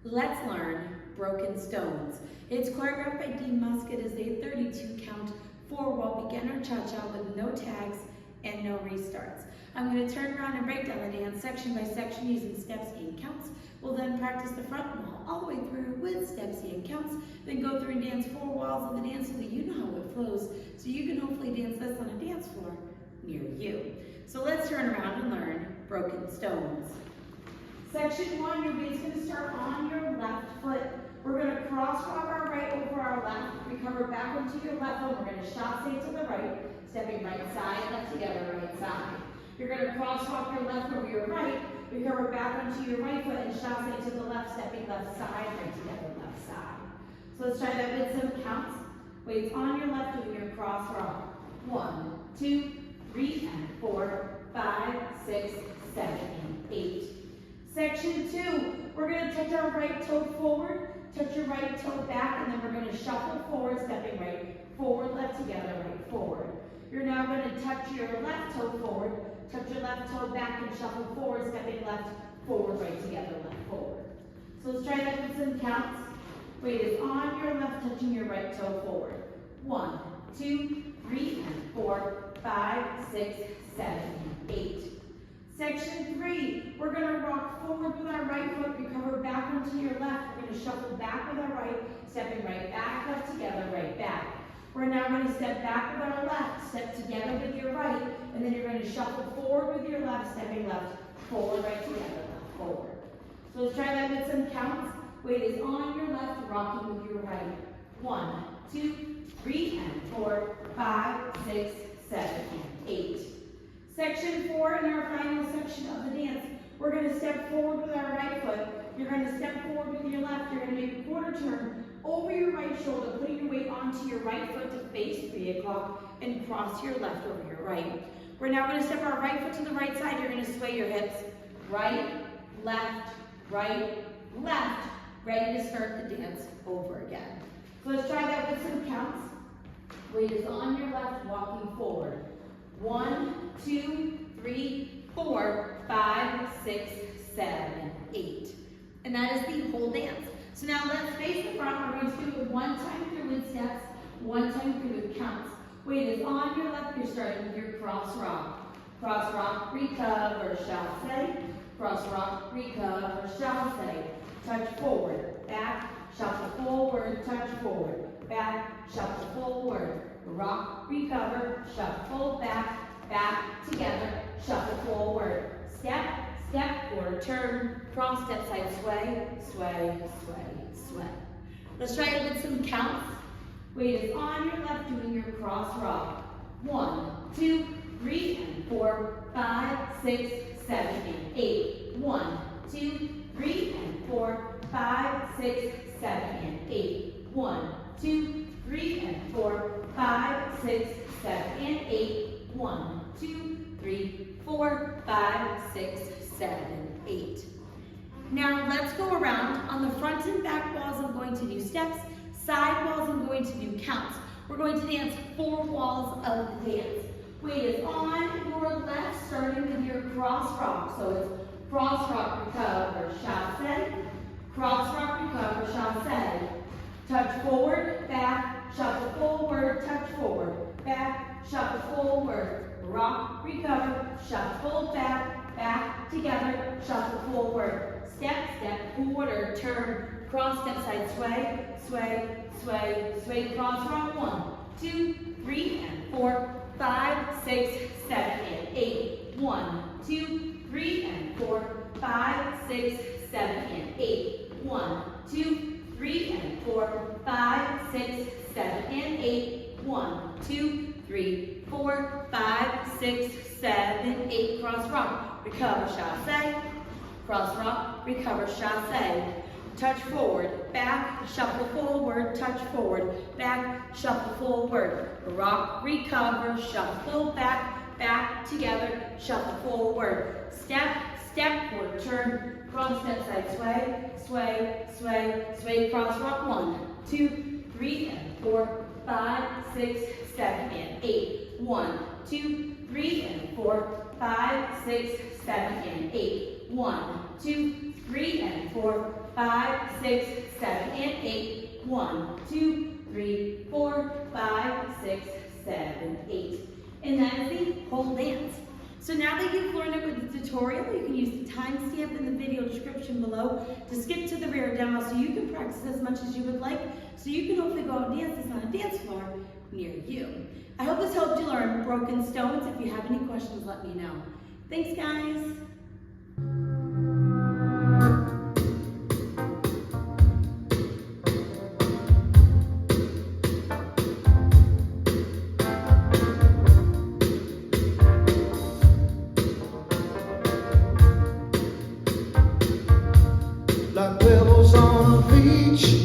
Let's learn Broken Stones. It's choreographed by Dee Musk. It is a 32 count 4-wall beginner cha-cha with no tags and no restarts. I'm going to turn around and break down the dance section by section using steps and counts. We'll then practice the front wall all the way through with steps and counts, then go through and dance 4 walls of the dance so that you know how it flows, so you can hopefully dance this on a dance floor near you. So let's turn around and learn Broken Stones. Section 1, your bait's going to start on your left foot. We're going to cross walk our right over our left. Recover back onto your left foot. We're going to chasse to the right, stepping right side, left together, right side. You're going to cross walk your left over your right. Recover back onto your right foot and chasse to the left, stepping left side, right together, left side. So let's try that with some counts. Weights on your left, doing your cross rock. 1, 2, 3, and 4, 5, 6, 7, and 8. Section 2, we're going to touch our right toe forward, touch your right toe back, and then we're going to shuffle forward, stepping right forward, left together, right forward. You're now going to touch your left toe forward, touch your left toe back, and shuffle forward, stepping left, forward, right together, left forward. So let's try that with some counts. Weight is on your left, touching your right toe forward. 1, 2, 3, and 4, 5, 6, 7, and 8. Section 3, we're going to rock forward with our right foot, recover back onto your left. We're going to shuffle back with our right, stepping right back, left together, right back. We're now going to step back with our left, step together with your right, and then you're going to shuffle forward with your left, stepping left, forward, right together, left, forward. So let's try that with some counts. Weight is on your left, rocking with your right. 1, 2, 3, and 4, 5, 6, 7, and 8. Section 4, in our final section of the dance, we're going to step forward with our right foot. You're going to step forward with your left. You're going to make a quarter turn over your right shoulder, putting your weight onto your right foot to face 3 o'clock and cross your left over your right. We're now going to step our right foot to the right side. You're going to sway your hips right, left, ready to start the dance over again. So let's try that with some counts. Weight is on your left, walking forward. 1, 2, 3, 4, 5, 6, 7, 8. And that is the whole dance. So now let's face the front. We're going to do it 1 time through with steps, 1 time through with counts. Weight is on your left. You're starting with your cross rock. Cross rock, recover, chasse. Cross rock, recover, chasse. Touch forward, back, shuffle forward, touch forward, back, shuffle forward. Rock, recover, shuffle, back, together, shuffle forward. Step, quarter turn, cross, step, side, sway, sway, sway, sway. Let's try it with some counts. Weight is on your left, doing your cross rock. 1, 2, 3, and 4, 5, 6, 7, and 8. 1, 2, 3, and 4, 5, 6, 7, and 8. 1, 2, 3, and 4, 5, 6, 7, and 8. 1, 2, 3, 4, 5, 6, 7, 8. Now let's go around. On the front and back walls, I'm going to do steps. Side walls, I'm going to do counts. We're going to dance 4 walls of the dance. Weight is on your left, starting with your cross rock. So it's cross rock, recover, chasse. Cross rock, recover, chasse. Touch forward, back, shuffle forward, touch forward, back, shuffle forward, rock, recover, shuffle, back, together, shuffle forward, step, quarter, turn, cross, step, side, sway, sway, sway, sway, cross, rock, 1, 2, 3, and 4, 5, 6, 7, and 8. 1, 2, 3, and 4, 5, 6, 7, and 8. 1, 2, 3, and 4, 5, 6, 7, and 8. 1, 2, 3, 4, 5, 6, 7, 8. Cross rock, recover, chasse. Cross rock, recover, chasse. Touch forward, back, shuffle forward, touch forward, back, shuffle forward. Rock, recover, shuffle, back, together, shuffle forward. Step, quarter turn, cross, step, side, sway, sway, sway, sway, cross, rock, 1, 2, 3, and 4, 5, 6, 7, and 8. 1, 2, 3, and 4, 5, 6, 7, and 8. 1, 2, 3, and 4, 5, 6, 7, and 8. 1, 2, 3, 4, 5, 6, 7, 8. And that is the whole dance. So now that you've learned it with the tutorial, you can use the timestamp in the video description below to skip to the rear demo so you can practice as much as you would like, so you can hopefully go out and dance this on a dance floor near you. I hope this helped you learn broken stones. If you have any questions, let me know. Thanks, guys. Like pebbles on a beach.